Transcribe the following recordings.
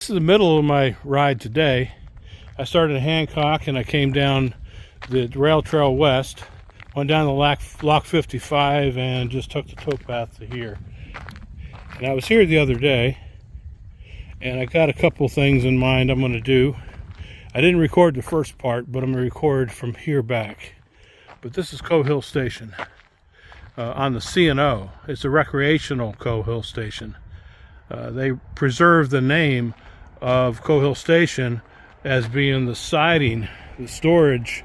This is the middle of my ride today. I started in Hancock and I came down the rail trail west, went down the Lock 55 and just took the towpath to here. And I was here the other day and I got a couple things in mind I'm going to do. I didn't record the first part, but I'm going to record from here back. But this is Coe Hill Station on the C&O. It's a recreational Coe Hill Station. They preserved the name of Coe Hill Station as being the siding, the storage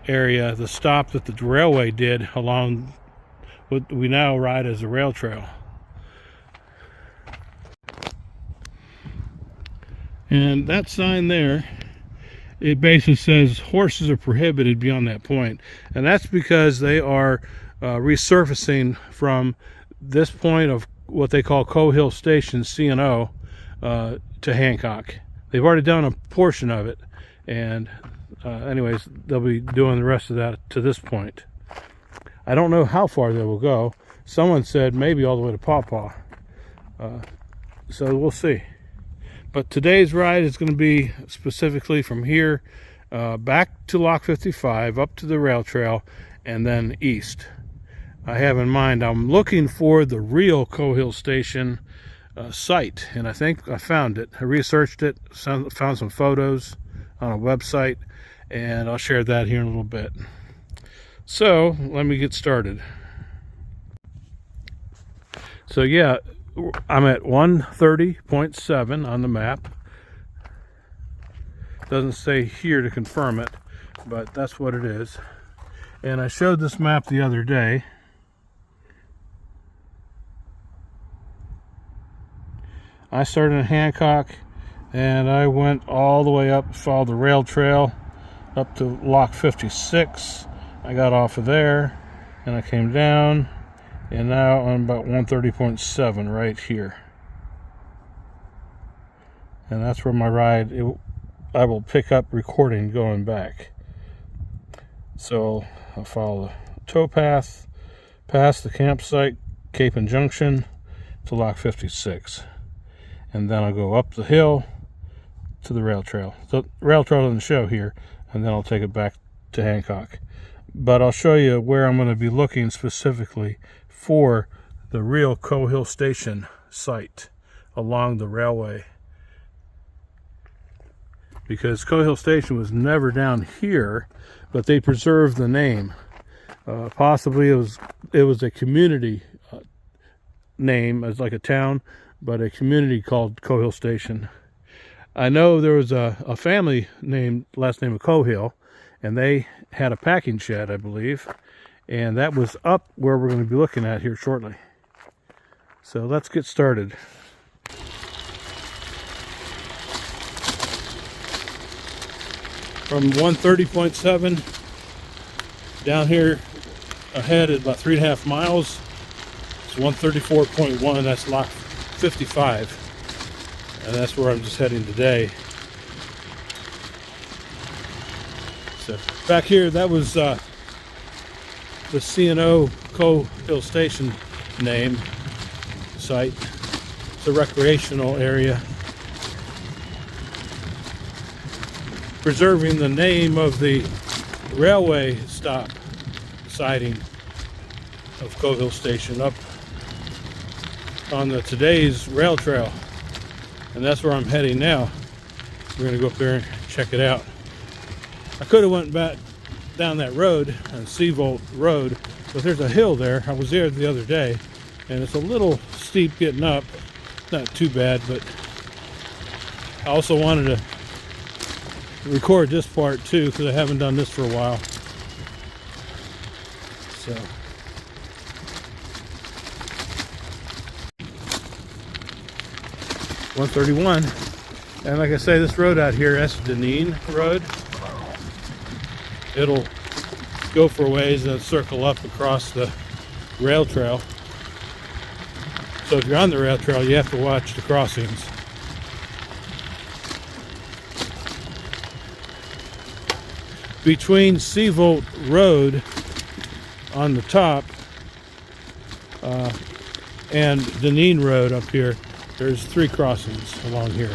area, the stop that the railway did along what we now ride as a rail trail. And that sign there, it basically says horses are prohibited beyond that point. And that's because they are resurfacing from this point of what they call Coe Hill Station, C&O, to Hancock. They've already done a portion of it. And anyways, they'll be doing the rest of that to this point. I don't know how far they will go. Someone said maybe all the way to Paw Paw. So we'll see. But today's ride is going to be specifically from here back to Lock 55, up to the rail trail, and then east. I have in mind, I'm looking for the real Coe Hill Station site, and I think I found it. I researched it, found some photos on a website, and I'll share that here in a little bit. So let me get started. So yeah, I'm at 130.7 on the map. Doesn't say here to confirm it, but that's what it is. And I showed this map the other day. I started in Hancock and I went all the way up, followed the rail trail up to Lock 56. I got off of there and I came down, and now I'm about 130.7 right here. And that's where my ride, I will pick up recording going back. So I'll follow the towpath past the campsite, Cape and Junction, to Lock 56. And then I'll go up the hill to the rail trail. The rail trail doesn't show here, and then I'll take it back to Hancock. But I'll show you where I'm going to be looking specifically for the real Coe Hill Station site along the railway. Because Coe Hill Station was never down here, but they preserved the name. Possibly it was a community name, as like a town, but a community called Coe Hill Station. I know there was a family named, last name of Coe Hill, and they had a packing shed, I believe, and that was up where we're going to be looking at here shortly. So let's get started. From 130.7 down here ahead at about 3.5 miles, it's 134.1. That's Lock 55, and that's where I'm just heading today. So back here, that was the C&O Coe Hill Station name site. It's a recreational area, preserving the name of the railway stop siding of Coe Hill Station up on the today's rail trail. And that's where I'm heading now. We're going to go up there and check it out. I could have went back down that road, on Seavolt Road, but there's a hill there. I was there the other day, and it's a little steep getting up. Not too bad, but I also wanted to record this part too, because I haven't done this for a while. So 131, and like I say, this road out here, that's Deneen Road. It'll go for a ways and circle up across the rail trail. So if you're on the rail trail, you have to watch the crossings. Between Seavolt Road on the top and Deneen Road up here, there's 3 crossings along here.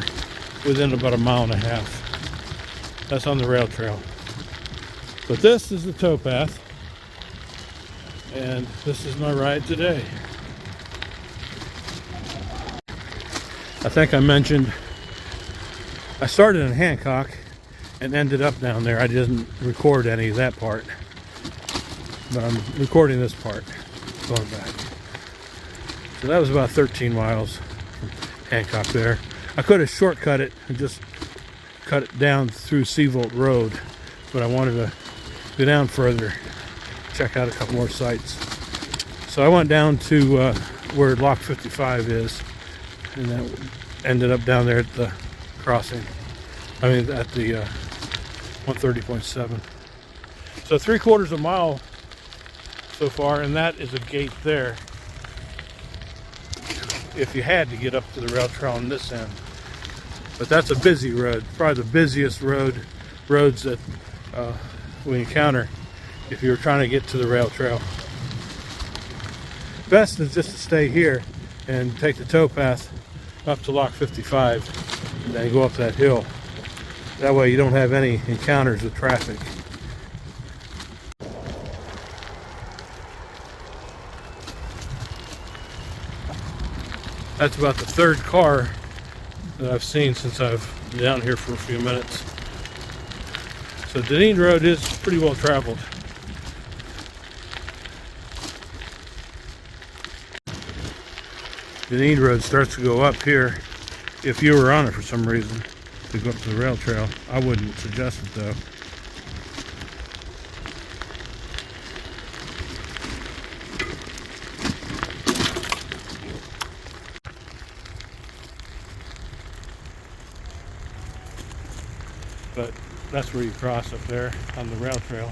within about 1.5 miles. That's on the rail trail. But this is the towpath, and this is my ride today. I think I mentioned I started in Hancock and ended up down there. I didn't record any of that part, but I'm recording this part going back. So that was about 13 miles from Hancock there. I could have shortcut it and just cut it down through Seavolt Road, but I wanted to go down further, check out a couple more sites. So I went down to where Lock 55 is, and then ended up down there at the crossing. I mean, at the 130.7. So 3/4 of a mile so far, and that is a gate there. If you had to get up to the rail trail on this end, but that's a busy road, probably the busiest roads that we encounter if you're trying to get to the rail trail. Best is just to stay here and take the towpath up to Lock 55 and then go up that hill. That way you don't have any encounters with traffic. That's about the third car that I've seen since I've been down here for a few minutes. So Deneen Road is pretty well traveled. Deneen Road starts to go up here if you were on it for some reason to go up to the rail trail. I wouldn't suggest it though. But that's where you cross up there on the rail trail.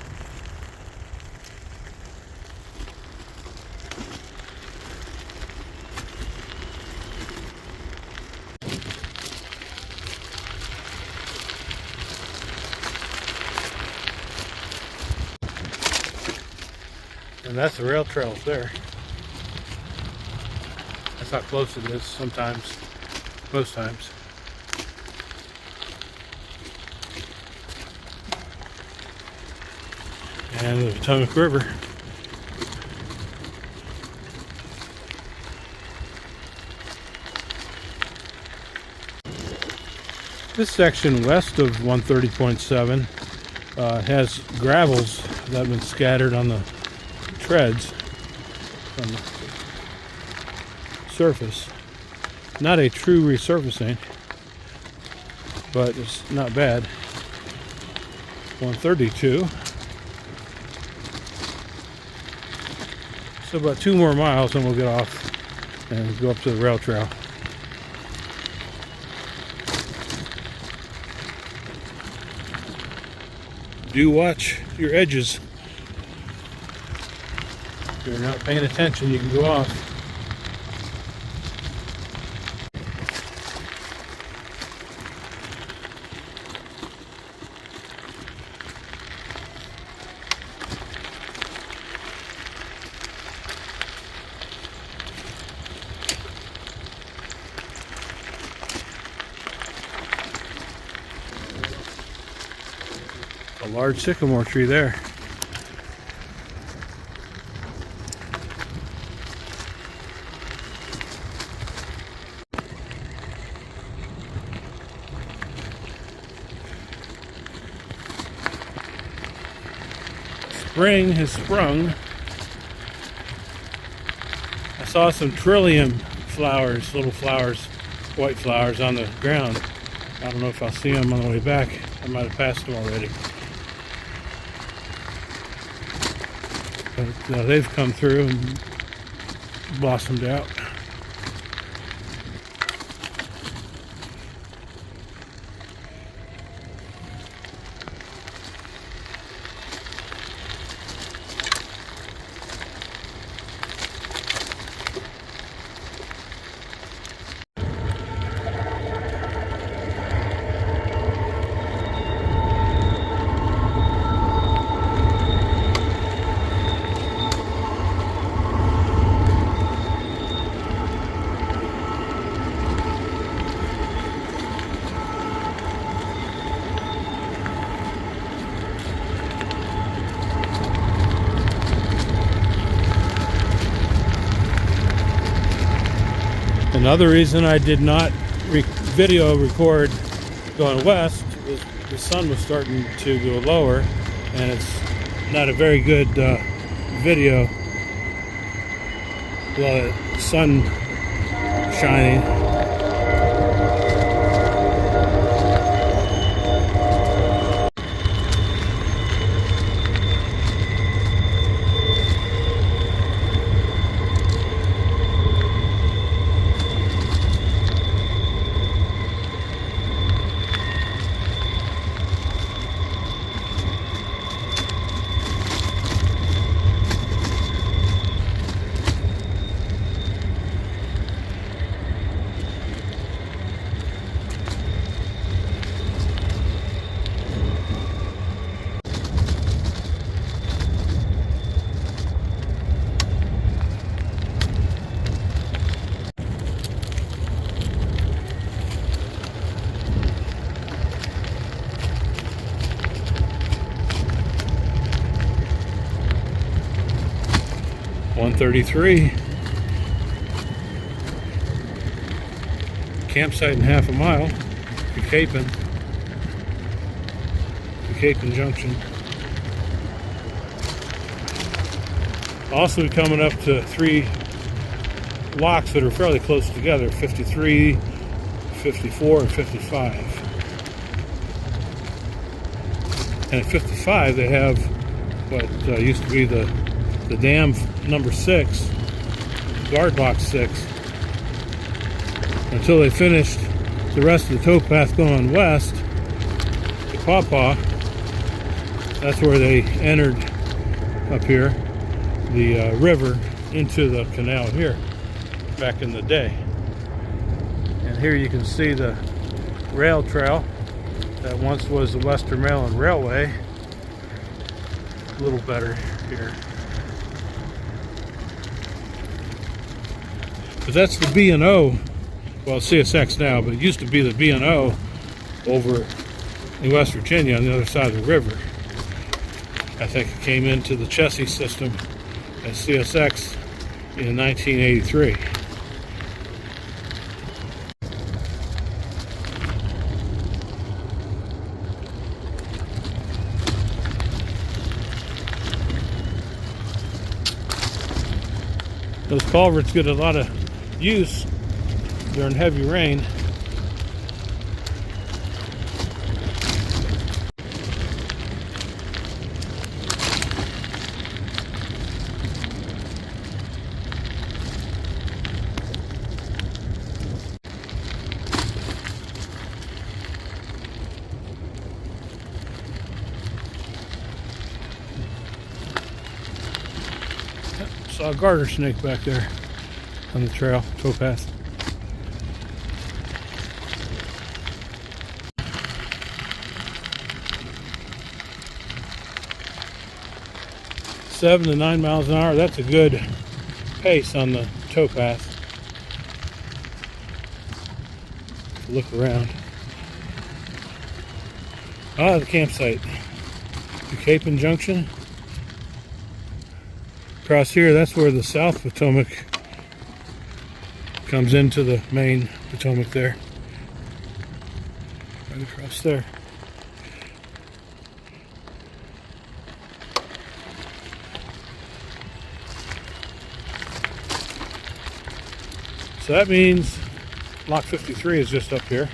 And that's the rail trail there. That's how close it is sometimes, most times. And the Potomac River. This section west of 130.7 has gravels that have been scattered on the treads on the surface. Not a true resurfacing, but it's not bad. 132. So about 2 more miles and we'll get off and go up to the rail trail. Do watch your edges. If you're not paying attention, you can go off. A large sycamore tree there. Spring has sprung. I saw some trillium flowers, little flowers, white flowers on the ground. I don't know if I'll see them on the way back. I might have passed them already. But they've come through and blossomed out. Another reason I did not video record going west was the sun was starting to go lower, and it's not a very good video with all the sun shining. .133 campsite in half a mile. Capon Junction. Also coming up to 3 locks that are fairly close together: 53, 54, and 55. And at 55 they have what used to be the dam number 6, guard lock 6, until they finished the rest of the towpath going west to Pawpaw. That's where they entered up here, the river, into the canal here back in the day. And here you can see the rail trail that once was the Western Maryland Railway. A little better here. But that's the B&O, well, CSX now, but it used to be the B&O over in West Virginia on the other side of the river. I think it came into the Chessie system as CSX in 1983. Those culverts get a lot of use during heavy rain. Saw a garter snake back there on the trail, towpath. Seven to 9 miles an hour, that's a good pace on the towpath. Look around. Ah, the campsite. Capon Junction. Across here, that's where the South Potomac comes into the main Potomac there. Right across there. So that means Lock 53 is just up here,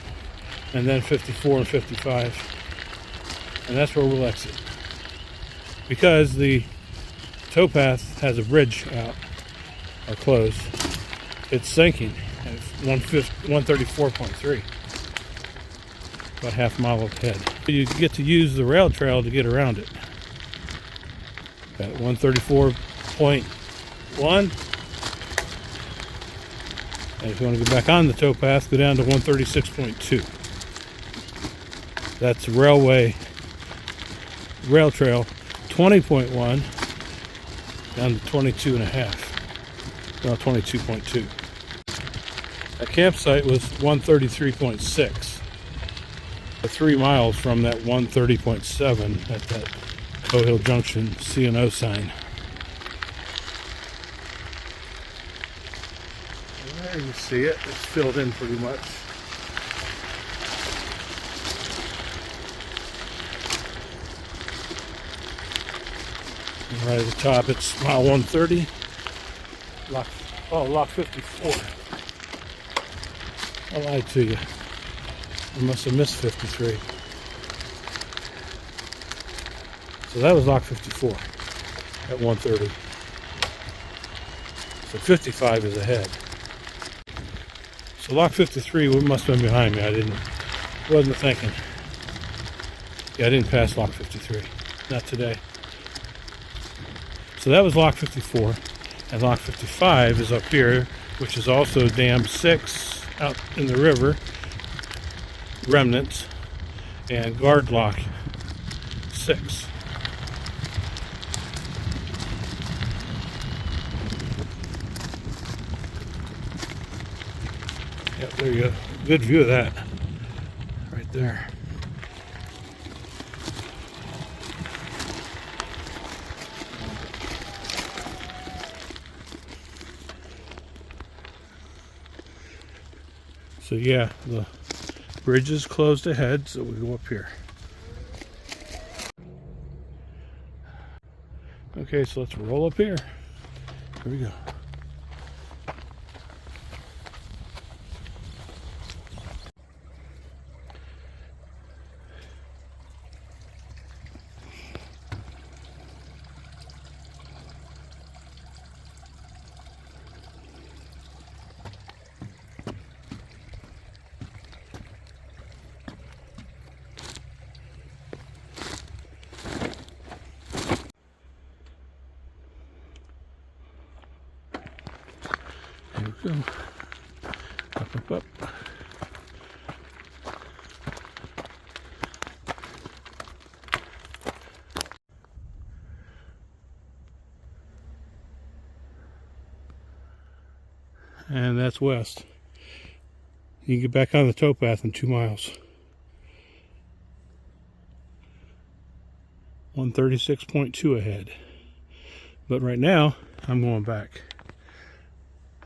and then 54 and 55. And that's where we'll exit. Because the towpath has a bridge out, or closed. It's sinking at 134.3. About half a mile up ahead. You get to use the rail trail to get around it. At 134.1. And if you want to go back on the towpath, go down to 136.2. That's railway rail trail 20.1 down to 22.5. Well, 22.2. That campsite was 133.6. 3 miles from that 130.7 at that Cohill Junction C&O sign. There you see it. It's filled in pretty much. And right at the top, it's mile 130. Lock 54. I lied to you. I must have missed 53. So that was lock 54 at 130. So 55 is ahead. So lock 53 must have been behind me. Wasn't thinking. Yeah, I didn't pass lock 53. Not today. So that was lock 54. And lock 55 is up here, which is also dam 6 out in the river. Remnants. And guard lock 6. Yep, there you go. Good view of that. Right there. So yeah, the bridge is closed ahead, so we go up here. Okay, so let's roll up here. Here we go. There we go. Up, up, up. And that's west. You can get back on the towpath in 2 miles. 136.2 ahead. But right now, I'm going back.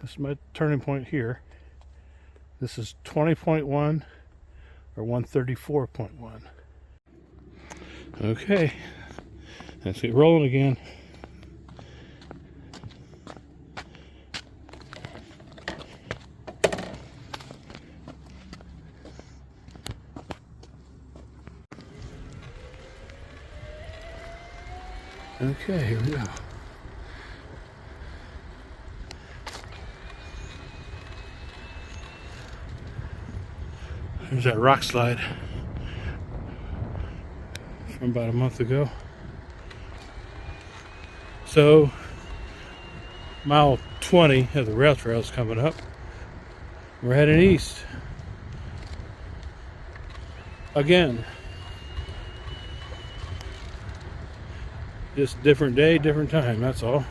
This is my turning point here. This is 20.1 or 134.1. Okay, let's get rolling again. Okay, here we go. There's that rock slide from about a month ago. So, mile 20 of the rail trail is coming up. We're heading east. Again. Just different day, different time, that's all.